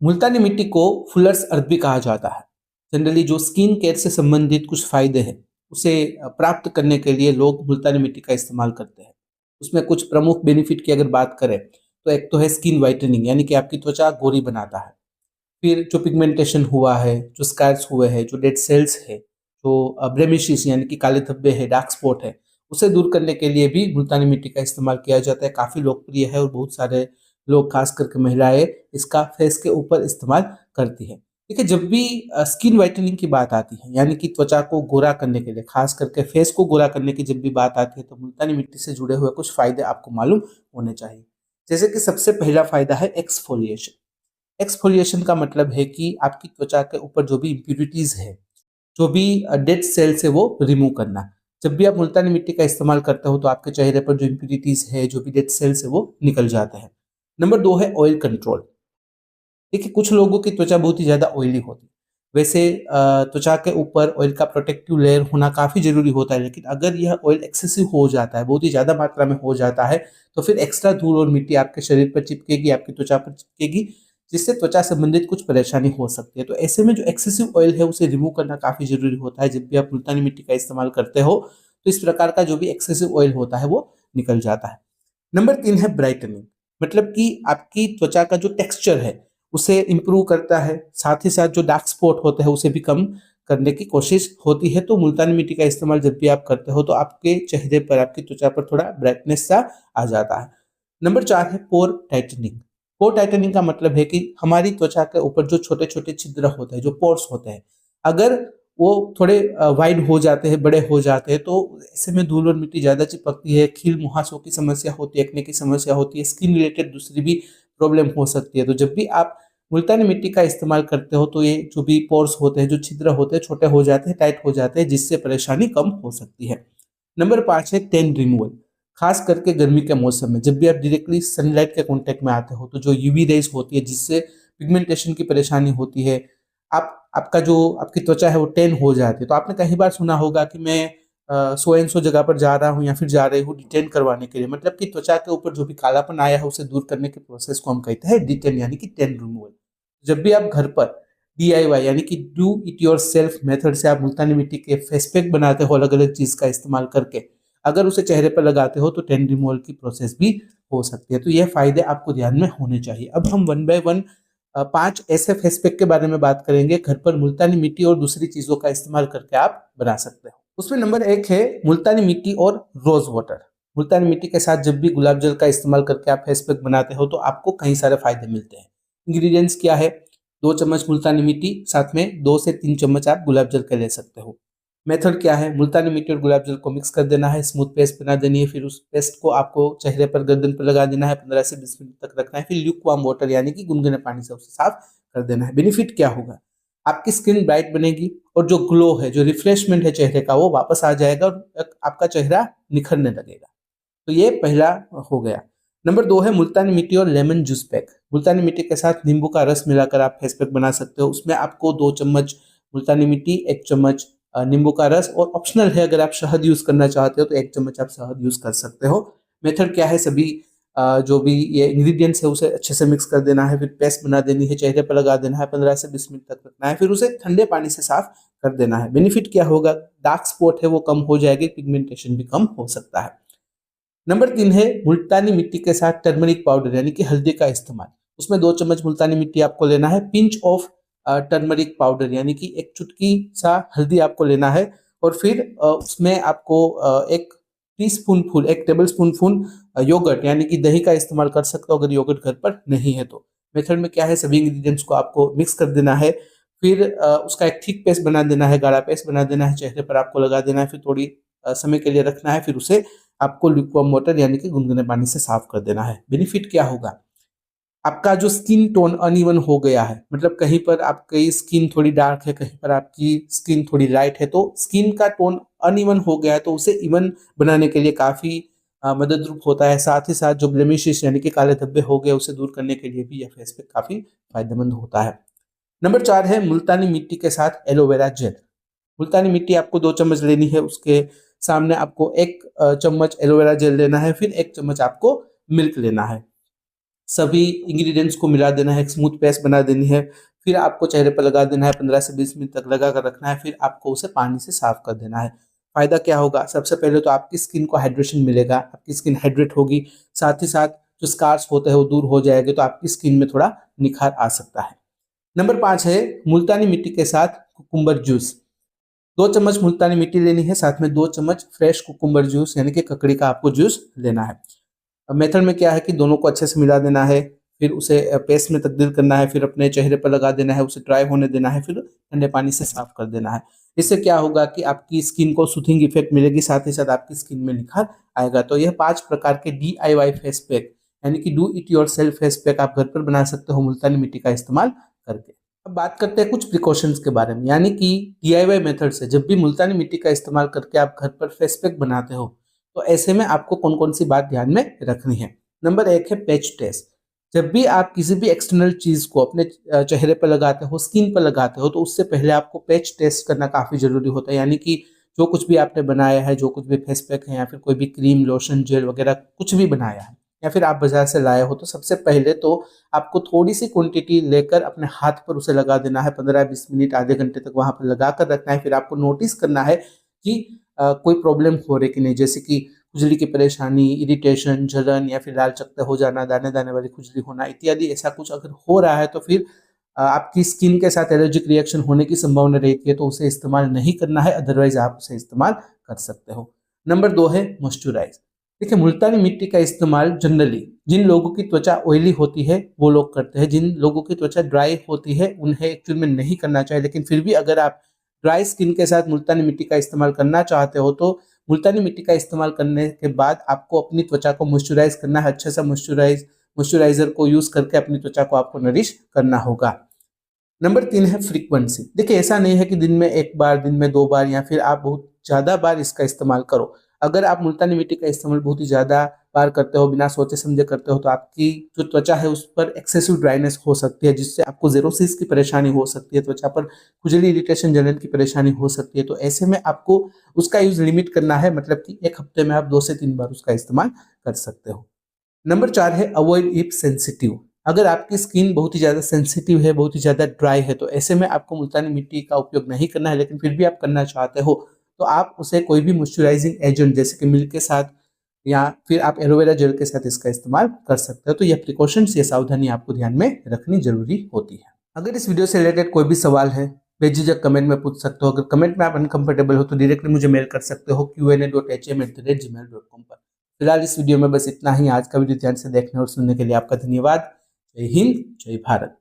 मुल्तानी मिट्टी को फुलर्स अर्थ भी कहा जाता है। जनरली जो स्किन केयर से संबंधित कुछ फायदे हैं उसे प्राप्त करने के लिए लोग मुल्तानी मिट्टी का इस्तेमाल करते हैं। उसमें कुछ प्रमुख बेनिफिट की अगर बात करें तो एक तो है स्किन वाइटनिंग, यानी कि आपकी त्वचा गोरी बनाता है। फिर जो पिगमेंटेशन हुआ है, जो स्कार्स हुए हैं, जो डेड सेल्स है, जो ब्लेमिशेस यानी कि काले धब्बे है, डार्क स्पॉट है, उसे दूर करने के लिए भी मुल्तानी मिट्टी का इस्तेमाल किया जाता है। काफ़ी लोकप्रिय है और बहुत सारे लोग, खास करके महिलाएं, इसका फेस के ऊपर इस्तेमाल करती है। देखिए, जब भी स्किन वाइटनिंग की बात आती है, यानी कि त्वचा को गोरा करने के लिए, खास करके फेस को गोरा करने की जब भी बात आती है, तो मुल्तानी मिट्टी से जुड़े हुए कुछ फायदे आपको मालूम होने चाहिए। जैसे कि सबसे पहला फायदा है एक्सफोलिएशन। एक्सफोलिएशन का मतलब है कि आपकी त्वचा के ऊपर जो भी इम्प्यूरिटीज है, जो भी डेड सेल्स है, वो रिमूव करना। जब भी आप मुल्तानी मिट्टी का इस्तेमाल करते हो तो आपके चेहरे पर जो इम्प्यूरिटीज है, जो भी डेड सेल्स है, वो निकल जाते हैं। नंबर 2 है ऑयल कंट्रोल। देखिए, कुछ लोगों की त्वचा बहुत ही ज्यादा ऑयली होती है। वैसे त्वचा के ऊपर ऑयल का प्रोटेक्टिव लेयर होना काफी जरूरी होता है, लेकिन अगर यह ऑयल एक्सेसिव हो जाता है, बहुत ही ज्यादा मात्रा में हो जाता है, तो फिर एक्स्ट्रा धूल और मिट्टी आपके शरीर पर चिपकेगी, आपकी त्वचा पर चिपकेगी, जिससे त्वचा संबंधित कुछ परेशानी हो सकती है। तो ऐसे में जो एक्सेसिव ऑयल है उसे रिमूव करना काफी जरूरी होता है। जब भी आप मुल्तानी मिट्टी का इस्तेमाल करते हो तो इस प्रकार का जो भी एक्सेसिव ऑयल होता है वो निकल जाता है। नंबर 3 है ब्राइटनिंग। मतलब कि आपकी त्वचा का जो टेक्सचर है उसे इंप्रूव करता है, साथ ही साथ जो डार्क स्पॉट होते हैं उसे भी कम करने की कोशिश होती है। तो मुल्तानी मिट्टी का इस्तेमाल जब भी आप करते हो तो आपके चेहरे पर, आपकी त्वचा पर थोड़ा ब्राइटनेस सा आ जाता है। नंबर 4 है पोर टाइटनिंग। पोर टाइटनिंग का मतलब है कि हमारी त्वचा के ऊपर जो छोटे छोटे छिद्र होते हैं, जो पोर्स होते हैं, अगर वो थोड़े वाइड हो जाते हैं, बड़े हो जाते हैं, तो ऐसे में धूल और मिट्टी ज्यादा चिपकती है, खील मुहासों की समस्या होती है, एक्ने की समस्या होती है, स्किन रिलेटेड दूसरी भी प्रॉब्लम हो सकती है। तो जब भी आप मुल्तानी मिट्टी का इस्तेमाल करते हो तो ये जो भी पोर्स होते हैं, जो छिद्र होते हैं, छोटे हो जाते हैं, टाइट हो जाते हैं, जिससे परेशानी कम हो सकती है। नंबर 5 है टेन रिमूवल। खास करके गर्मी के मौसम में जब भी आप डायरेक्टली सनलाइट के कांटेक्ट में आते हो तो जो यूवी रेज होती है, जिससे पिगमेंटेशन की परेशानी होती है, आपका जो आपकी त्वचा है वो टेन हो जाती है। तो आपने कई बार सुना होगा कि मैं सो एंड सो जगह पर जा रहा हूँ या फिर जा रही हूँ डिटेन करवाने के लिए, मतलब कि त्वचा के ऊपर जो भी कालापन आया है उसे दूर करने के प्रोसेस को हम कहते हैं डिटेन, यानी कि टेन रिमूवल। जब भी आप घर पर DIY यानी कि do it your self method से आप मुल्तानी मिट्टी के फेस पैक बनाते हो अलग अलग चीज का इस्तेमाल करके, अगर उसे चेहरे पर लगाते हो तो टेन रिमूवल की प्रोसेस भी हो सकती है। तो यह फायदे आपको ध्यान में होने चाहिए। अब हम वन बाय वन 5 ऐसे फेस पैक के बारे में बात करेंगे घर पर मुल्तानी मिट्टी और दूसरी चीजों का इस्तेमाल करके आप बना सकते हो। उसमें नंबर 1 है मुल्तानी मिट्टी और रोज वाटर। मुल्तानी मिट्टी के साथ जब भी गुलाब जल का इस्तेमाल करके आप फेस पैक बनाते हो तो आपको कई सारे फायदे मिलते हैं। इंग्रेडिएंट्स क्या है? 2 चम्मच मुल्तानी मिट्टी, साथ में 2 से 3 चम्मच आप गुलाब जल के ले सकते हो। मेथड क्या है? मुल्तानी मिट्टी और गुलाब जल को मिक्स कर देना है, स्मूथ पेस्ट बना देनी है, फिर उस पेस्ट को आपको चेहरे पर, गर्दन पर लगा देना है, 15 से 20 मिनट तक रखना है, फिर ल्यूकवार्म वाटर यानी कि गुनगुने पानी से उसे साफ कर देना है। बेनिफिट क्या होगा? आपकी स्किन ब्राइट बनेगी और जो ग्लो है, जो रिफ्रेशमेंट है चेहरे का, वो वापस आ जाएगा और आपका चेहरा निखरने लगेगा। तो ये पहला हो गया। नंबर 2 है मुल्तानी मिट्टी और लेमन जूस पैक। मुल्तानी मिट्टी के साथ नींबू का रस मिलाकर आप फेस पैक बना सकते हो। उसमें आपको 2 चम्मच मुल्तानी मिट्टी, 1 चम्मच नींबू का रस, और ऑप्शनल है अगर आप शहद यूज करना चाहते हो तो 1 चम्मच आप शहद यूज कर सकते हो। मेथड क्या है? सभी जो भी ये इंग्रेडिएंट्स है उसे अच्छे से मिक्स कर देना है, फिर पेस्ट बना देनी है, चेहरे पर लगा देना है, 15 से 20 मिनट तक रखना है, फिर उसे ठंडे पानी से साफ कर देना है। बेनिफिट क्या होगा? डार्क स्पॉट है वो कम हो जाएगी, पिगमेंटेशन भी कम हो सकता है। नंबर 3 है मुल्तानी मिट्टी के साथ टर्मरिक पाउडर यानी कि हल्दी का इस्तेमाल। उसमें 2 चम्मच मुल्तानी मिट्टी आपको लेना है, पिंच ऑफ टर्मरिक पाउडर यानी कि एक चुटकी सा हल्दी आपको लेना है, और फिर उसमें आपको 1 टेबल स्पून योगर्ट यानी कि दही का इस्तेमाल कर सकते हो अगर योगर्ट घर पर नहीं है तो। मेथड में क्या है? सभी इंग्रेडिएंट्स को आपको मिक्स कर देना है, फिर उसका एक थिक पेस्ट बना देना है, गाढ़ा पेस्ट बना देना है, चेहरे पर आपको लगा देना है, फिर थोड़ी समय के लिए रखना है, फिर उसे आपको ल्यूकवार्म वाटर यानी कि गुनगुने पानी से साफ कर देना है। बेनिफिट क्या होगा? आपका जो स्किन टोन अनइवन हो गया है, मतलब कहीं पर आपकी स्किन थोड़ी डार्क है, कहीं पर आपकी स्किन थोड़ी लाइट है, तो स्किन का टोन अनइवन हो गया है तो उसे इवन बनाने के लिए काफी मददरूप होता है। साथ ही साथ जो ब्लेमिशेस यानी कि काले धब्बे हो गए उसे दूर करने के लिए भी यह फेस पैक काफी फायदेमंद होता है। नंबर 4 है मुल्तानी मिट्टी के साथ एलोवेरा जेल। मुल्तानी मिट्टी आपको 2 चम्मच लेनी है, उसके सामने आपको 1 चम्मच एलोवेरा जेल लेना है, फिर 1 चम्मच आपको मिल्क लेना है। सभी इंग्रेडिएंट्स को मिला देना है, एक स्मूथ पेस्ट बना देनी है, फिर आपको चेहरे पर लगा देना है, 15 से 20 मिनट तक लगा कर रखना है, फिर आपको उसे पानी से साफ कर देना है। फ़ायदा क्या होगा? सबसे पहले तो आपकी स्किन को हाइड्रेशन मिलेगा, आपकी स्किन हाइड्रेट होगी, साथ ही साथ जो स्कार्स होते हैं वो दूर हो जाएंगे, तो आपकी स्किन में थोड़ा निखार आ सकता है। नंबर 5 है मुल्तानी मिट्टी के साथ कुकुम्बर जूस। 2 चम्मच मुल्तानी मिट्टी लेनी है, साथ में 2 चम्मच फ्रेश कुकुम्बर जूस यानी कि ककड़ी का आपको जूस लेना है। अब मेथड में क्या है कि दोनों को अच्छे से मिला देना है, फिर उसे पेस्ट में तब्दील करना है, फिर अपने चेहरे पर लगा देना है, उसे ड्राई होने देना है, फिर ठंडे पानी से साफ कर देना है। इससे क्या होगा कि आपकी स्किन को सूथिंग इफेक्ट मिलेगी, साथ ही साथ आपकी स्किन में निखार आएगा। तो यह 5 प्रकार के DIY फेस पैक यानी कि do it yourself face pack आप घर पर बना सकते हो मुल्तानी मिट्टी का इस्तेमाल करके। अब बात करते हैं कुछ प्रिकॉशंस के बारे में, यानी कि DIY मेथड से जब भी मुल्तानी मिट्टी का इस्तेमाल करके आप घर पर फेस पैक बनाते हो, तो ऐसे में आपको कौन कौन सी बात ध्यान में रखनी है। नंबर 1 है पैच टेस्ट। जब भी आप किसी भी एक्सटर्नल चीज को अपने चेहरे पर लगाते हो, स्किन पर लगाते हो, तो उससे पहले आपको पैच टेस्ट करना काफी जरूरी होता है। यानी कि जो कुछ भी आपने बनाया है, जो कुछ भी फेस पैक है या फिर कोई भी क्रीम, लोशन, जेल वगैरह कुछ भी बनाया है या फिर आप बाजार से लाए हो, तो सबसे पहले तो आपको थोड़ी सी क्वांटिटी लेकर अपने हाथ पर उसे लगा देना है, 15-20 मिनट, आधे घंटे तक वहां पर लगा कर रखना है। फिर आपको नोटिस करना है कि कोई प्रॉब्लम हो रही कि नहीं, जैसे कि खुजली की परेशानी, इरिटेशन, जलन या फिर लाल चकत्ते हो जाना, दाने दाने वाली खुजली होना इत्यादि, ऐसा कुछ अगर हो रहा है तो फिर आपकी स्किन के साथ एलर्जिक रिएक्शन होने की संभावना रहती है, तो उसे इस्तेमाल नहीं करना है, अदरवाइज आप उसे इस्तेमाल कर सकते हो। नंबर 2 है मॉइस्चराइज। देखिए, मुल्तानी मिट्टी का इस्तेमाल जनरली जिन लोगों की त्वचा ऑयली होती है वो लोग करते हैं, जिन लोगों की त्वचा ड्राई होती है उन्हें एक्चुअल में नहीं करना चाहिए। लेकिन फिर भी अगर आप ड्राई स्किन के साथ मुल्तानी मिट्टी का इस्तेमाल करना चाहते हो, तो मुल्तानी मिट्टी का इस्तेमाल करने के बाद आपको अपनी त्वचा को मॉइस्चराइज करना है, अच्छे से मॉइस्चराइजर को यूज करके अपनी त्वचा को आपको नरिश करना होगा। नंबर 3 है फ्रीक्वेंसी। देखिए, ऐसा नहीं है कि दिन में 1 बार, दिन में 2 बार या फिर आप बहुत ज्यादा बार इसका इस्तेमाल करो। अगर आप मुल्तानी मिट्टी का इस्तेमाल बहुत ही ज्यादा बार करते हो, बिना सोचे समझे करते हो, तो आपकी जो त्वचा है उस पर एक्सेसिव ड्राइनेस हो सकती है, जिससे आपको जेरोसिस की परेशानी हो सकती है, त्वचा पर खुजली, इरिटेशन, जलन की परेशानी हो सकती है। तो ऐसे में आपको उसका यूज लिमिट करना है, मतलब कि 1 हफ्ते में आप 2 से 3 बार उसका इस्तेमाल कर सकते हो। नंबर 4 है अवॉइड इफ सेंसिटिव। अगर आपकी स्किन बहुत ही ज़्यादा सेंसिटिव है, बहुत ही ज़्यादा ड्राई है, तो ऐसे में आपको मुल्तानी मिट्टी का उपयोग नहीं करना है। लेकिन फिर भी आप करना चाहते हो, तो आप उसे कोई भी मॉइस्चराइजिंग एजेंट जैसे कि मिल्क के साथ या फिर आप एलोवेरा जेल के साथ इसका इस्तेमाल कर सकते हो। तो यह प्रिकॉशंस, ये सावधानी आपको ध्यान में रखनी जरूरी होती है। अगर इस वीडियो से रिलेटेड कोई भी सवाल है, बेझिझक कमेंट में पूछ सकते हो। अगर कमेंट में आप अनकंफर्टेबल हो तो डायरेक्टली मुझे मेल कर सकते हो qa.hm@gmail.com पर। फिलहाल इस वीडियो में बस इतना ही। आज का वीडियो ध्यान से देखने और सुनने के लिए आपका धन्यवाद। जय हिंद, जय भारत।